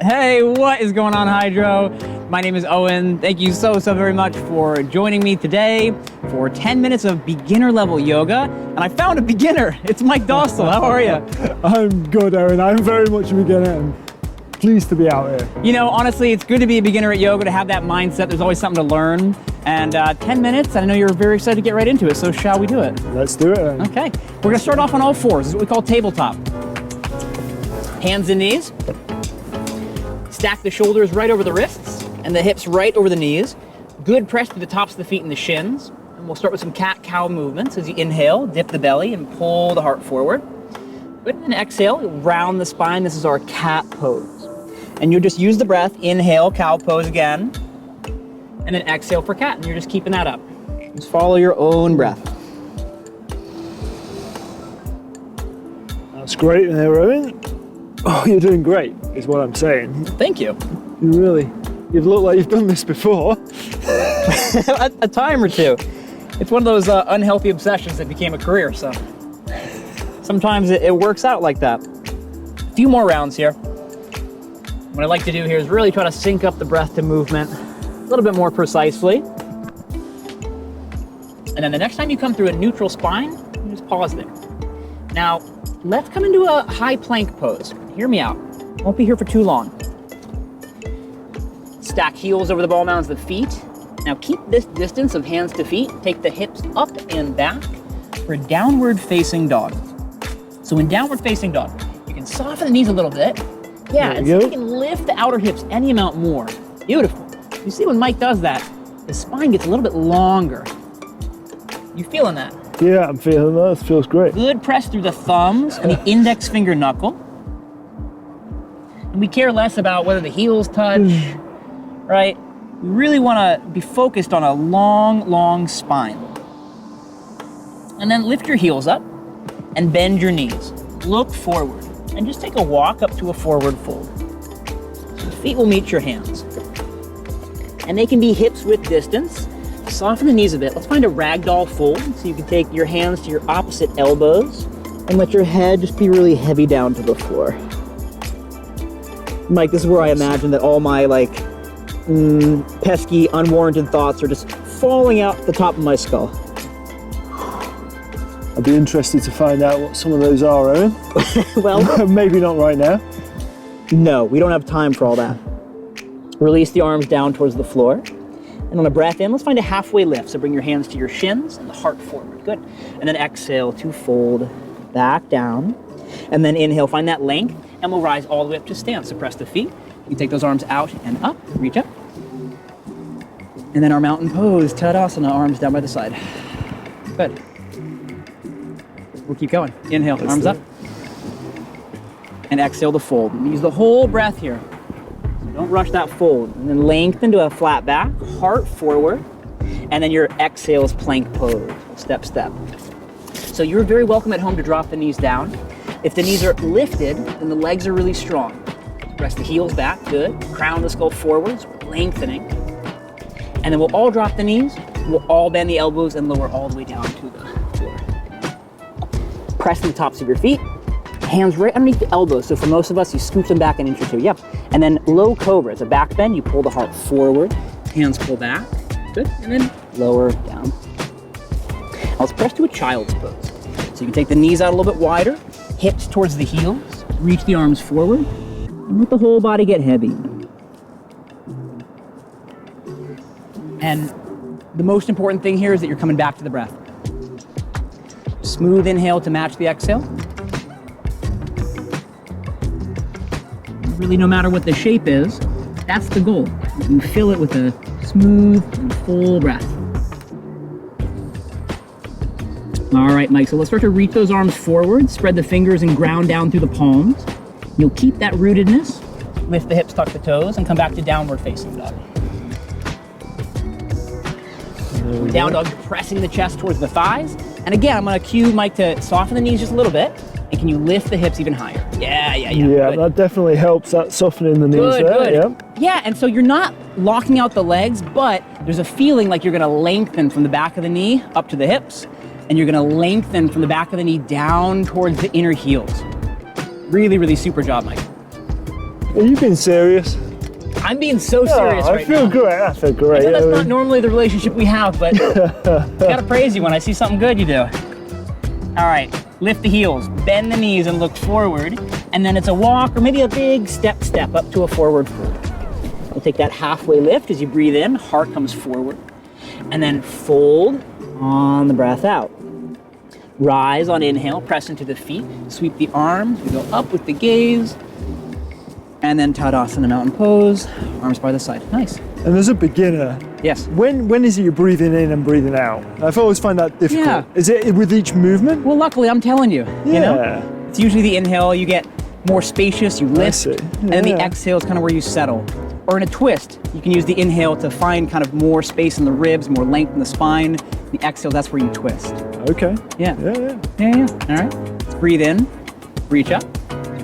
Hey, what is going on, Hydro? My name is Owen. Thank you so very much for joining me today for 10 minutes of beginner level yoga. And I found a beginner. It's Mike Dostal. How are you? I'm good, Owen. I'm very much a beginner and pleased to be out here. You know, honestly, it's good to be a beginner at yoga, to have that mindset. There's always something to learn. And 10 minutes, I know you're very excited to get right into it. So shall we do it? Let's do it then. Okay. We're going to start off on all fours. This is what we call tabletop. Hands and knees. Stack the shoulders right over the wrists and the hips right over the knees. Good press through the tops of the feet and the shins. And we'll start with some cat-cow movements. As you inhale, dip the belly and pull the heart forward. Good, and then exhale, round the spine. This is our cat pose. And you'll just use the breath. Inhale, cow pose again. And then exhale for cat. And you're just keeping that up. Just follow your own breath. That's great there, Owen. Oh, you're doing great, is what I'm saying. Thank you. You've looked like you've done this before. a time or two. It's one of those unhealthy obsessions that became a career, so sometimes it works out like that. A few more rounds here. What I like to do here is really try to sync up the breath to movement a little bit more precisely. And then the next time you come through a neutral spine, you just pause there. Now, let's come into a high plank pose. Hear me out. Won't be here for too long. Stack heels over the ball mounds of the feet. Now keep this distance of hands to feet. Take the hips up and back for a downward facing dog. So in downward facing dog, you can soften the knees a little bit. Yeah, and so you can lift the outer hips any amount more. Beautiful. You see when Mike does that, the spine gets a little bit longer. You feeling that? Yeah, I'm feeling that. It feels great. Good press through the thumbs and the index finger knuckle. And we care less about whether the heels touch, right? We really want to be focused on a long spine. And then lift your heels up and bend your knees. Look forward and just take a walk up to a forward fold. Your feet will meet your hands. And they can be hips width distance. Soften the knees a bit. Let's find a ragdoll fold. So you can take your hands to your opposite elbows and let your head just be really heavy down to the floor. Mike, this is where I imagine that all my pesky, unwarranted thoughts are just falling out the top of my skull. I'd be interested to find out what some of those are, Owen. Well, maybe not right now. No, we don't have time for all that. Release the arms down towards the floor. And on a breath in, let's find a halfway lift. So bring your hands to your shins and the heart forward. Good. And then exhale to fold back down. And then inhale, find that length, and we'll rise all the way up to stand. So press the feet. You can take those arms out and up, reach up. And then our mountain pose, Tadasana, arms down by the side. Good. We'll keep going. Inhale, arms up. And exhale to fold. Use the whole breath here. So don't rush that fold. And then lengthen to a flat back, heart forward. And then your exhale is plank pose, step. So you're very welcome at home to drop the knees down. If the knees are lifted, then the legs are really strong. Press the heels back, good. Crown the skull forwards, lengthening. And then we'll all drop the knees, we'll all bend the elbows and lower all the way down to the floor. Press the tops of your feet, hands right underneath the elbows. So for most of us, you scoop them back an inch or two, yep. And then low cobra, it's a back bend, you pull the heart forward, hands pull back, good. And then lower down. Now let's press to a child's pose. So you can take the knees out a little bit wider, hips towards the heels, reach the arms forward, and let the whole body get heavy. And the most important thing here is that you're coming back to the breath. Smooth inhale to match the exhale. Really, no matter what the shape is, that's the goal. You fill it with a smooth and full breath. All right, Mike, so let's start to reach those arms forward, spread the fingers and ground down through the palms. You'll keep that rootedness, lift the hips, tuck the toes, and come back to downward facing dog. Down dog, pressing the chest towards the thighs. And again, I'm gonna cue Mike to soften the knees just a little bit. And can you lift the hips even higher? Yeah. Yeah, that definitely helps, that softening the knees there. Good. Yeah, and so you're not locking out the legs, but there's a feeling like you're gonna lengthen from the back of the knee up to the hips. And you're gonna lengthen from the back of the knee down towards the inner heels. Really super job, Mike. Are you being serious? I'm being so serious I right feel now. great. I feel great. I know that's not normally the relationship we have, but gotta praise you when I see something good you do. All right, lift the heels, bend the knees and look forward, and then it's a walk or maybe a big step up to a forward fold. You'll take that halfway lift as you breathe in, heart comes forward, and then fold on the breath out. Rise on inhale, press into the feet, sweep the arms, we go up with the gaze, and then Tadasana mountain pose, arms by the side. Nice. And as a beginner, Yes. when is it you're breathing in and breathing out? I've always find that difficult. Yeah. Is it with each movement? Well, luckily, I'm telling you, you know? It's usually the inhale, you get more spacious, you lift, see. and then the Yeah. exhale is kind of where you settle. Or in a twist, you can use the inhale to find kind of more space in the ribs, more length in the spine. The exhale, that's where you twist. Okay. Yeah. Yeah. Yeah. All right. Let's breathe in, reach up,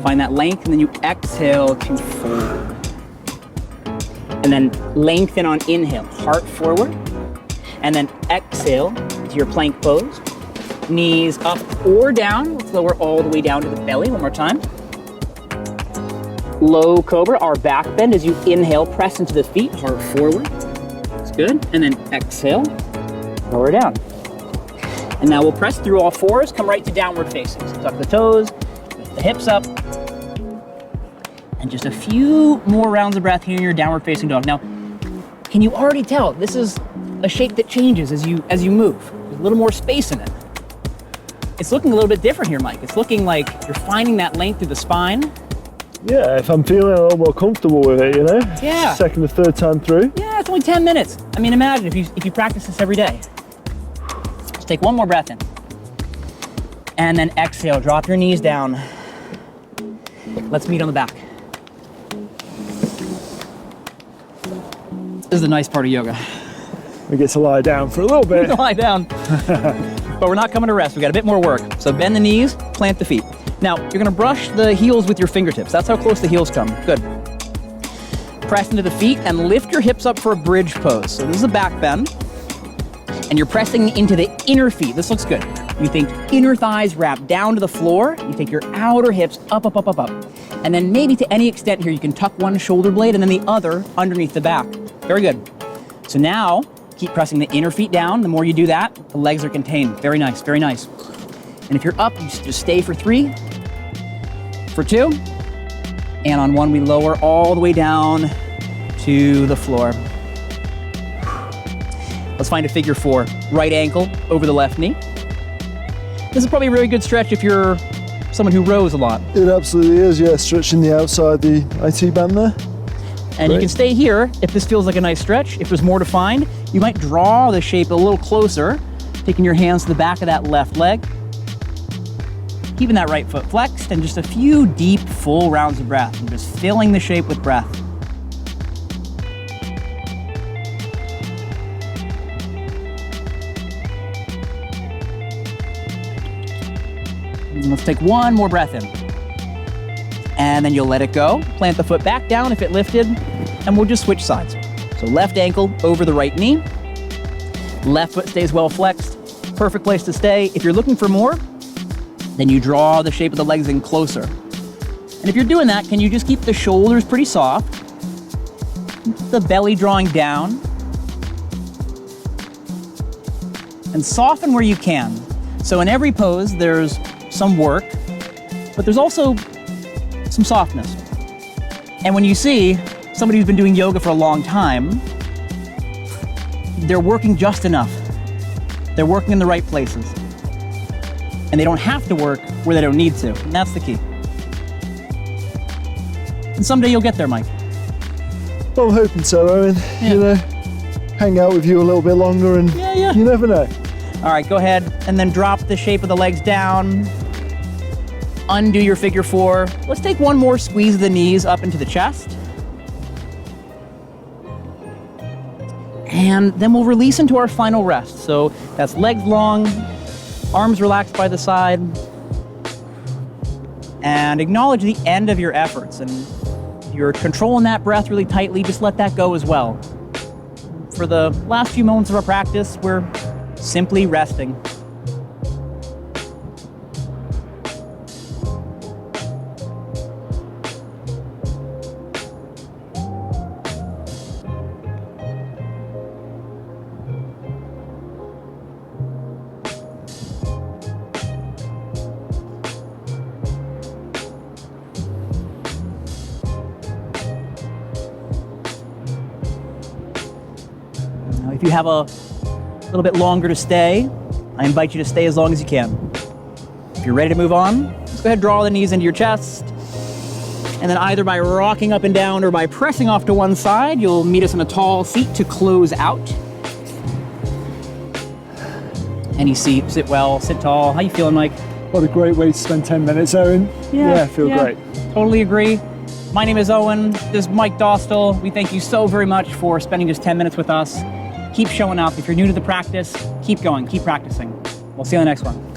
find that length, and then you exhale to fold. And then lengthen on inhale, heart forward, and then exhale to your plank pose. Knees up or down. Let's lower all the way down to the belly one more time. Low cobra, our back bend as you inhale, press into the feet, heart forward. That's good. And then exhale, lower down. And now we'll press through all fours, come right to downward facing. So tuck the toes, lift the hips up. And just a few more rounds of breath here in your downward facing dog. Now, can you already tell this is a shape that changes as you move? There's a little more space in it. It's looking a little bit different here, Mike. It's looking like you're finding that length through the spine. Yeah, if I'm feeling a little more comfortable with it, you know? Yeah. Second or third time through. Yeah, it's only 10 minutes. I mean, imagine if you practice this every day. Just take one more breath in. And then exhale, drop your knees down. Let's meet on the back. This is the nice part of yoga. We get to lie down for a little bit. Lie down. But we're not coming to rest. We got a bit more work. So bend the knees, plant the feet. Now, you're gonna brush the heels with your fingertips. That's how close the heels come. Good. Press into the feet and lift your hips up for a bridge pose. So this is a back bend. And you're pressing into the inner feet. This looks good. You think inner thighs wrap down to the floor. You take your outer hips up. And then maybe to any extent here, you can tuck one shoulder blade and then the other underneath the back. Very good. So now, keep pressing the inner feet down. The more you do that, the legs are contained. Very nice, very nice. And if you're up, you just stay for 3, for 2, and on 1, we lower all the way down to the floor. Let's find a figure 4. Right ankle over the left knee. This is probably a really good stretch if you're someone who rows a lot. It absolutely is, yeah. Stretching the outside the IT band there. And you can stay here if this feels like a nice stretch. If there's more to find, you might draw the shape a little closer, taking your hands to the back of that left leg, keeping that right foot flexed, and just a few deep, full rounds of breath, and just filling the shape with breath. And let's take one more breath in. And then you'll let it go. Plant the foot back down if it lifted, and we'll just switch sides. So left ankle over the right knee. Left foot stays well flexed. Perfect place to stay. If you're looking for more, then you draw the shape of the legs in closer. And if you're doing that, can you just keep the shoulders pretty soft? The belly drawing down. And soften where you can. So in every pose, there's some work, but there's also some softness. And when you see somebody who's been doing yoga for a long time, they're working just enough. They're working in the right places. And they don't have to work where they don't need to. And that's the key. And someday you'll get there, Mike. Well, I'm hoping so, Owen. Yeah. You know, hang out with you a little bit longer and you never know. All right, go ahead and then drop the shape of the legs down. Undo your figure 4. Let's take one more squeeze of the knees up into the chest. And then we'll release into our final rest. So that's legs long, arms relaxed by the side. And acknowledge the end of your efforts. And if you're controlling that breath really tightly, just let that go as well. For the last few moments of our practice, we're simply resting. If you have a little bit longer to stay, I invite you to stay as long as you can. If you're ready to move on, let's go ahead and draw the knees into your chest. And then either by rocking up and down or by pressing off to one side, you'll meet us in a tall seat to close out. Any seat, sit well, sit tall. How you feeling, Mike? What a great way to spend 10 minutes, Owen. Yeah, I feel great. Totally agree. My name is Owen. This is Mike Dostal. We thank you so very much for spending just 10 minutes with us. Keep showing up. If you're new to the practice, keep going, keep practicing. We'll see you on the next one.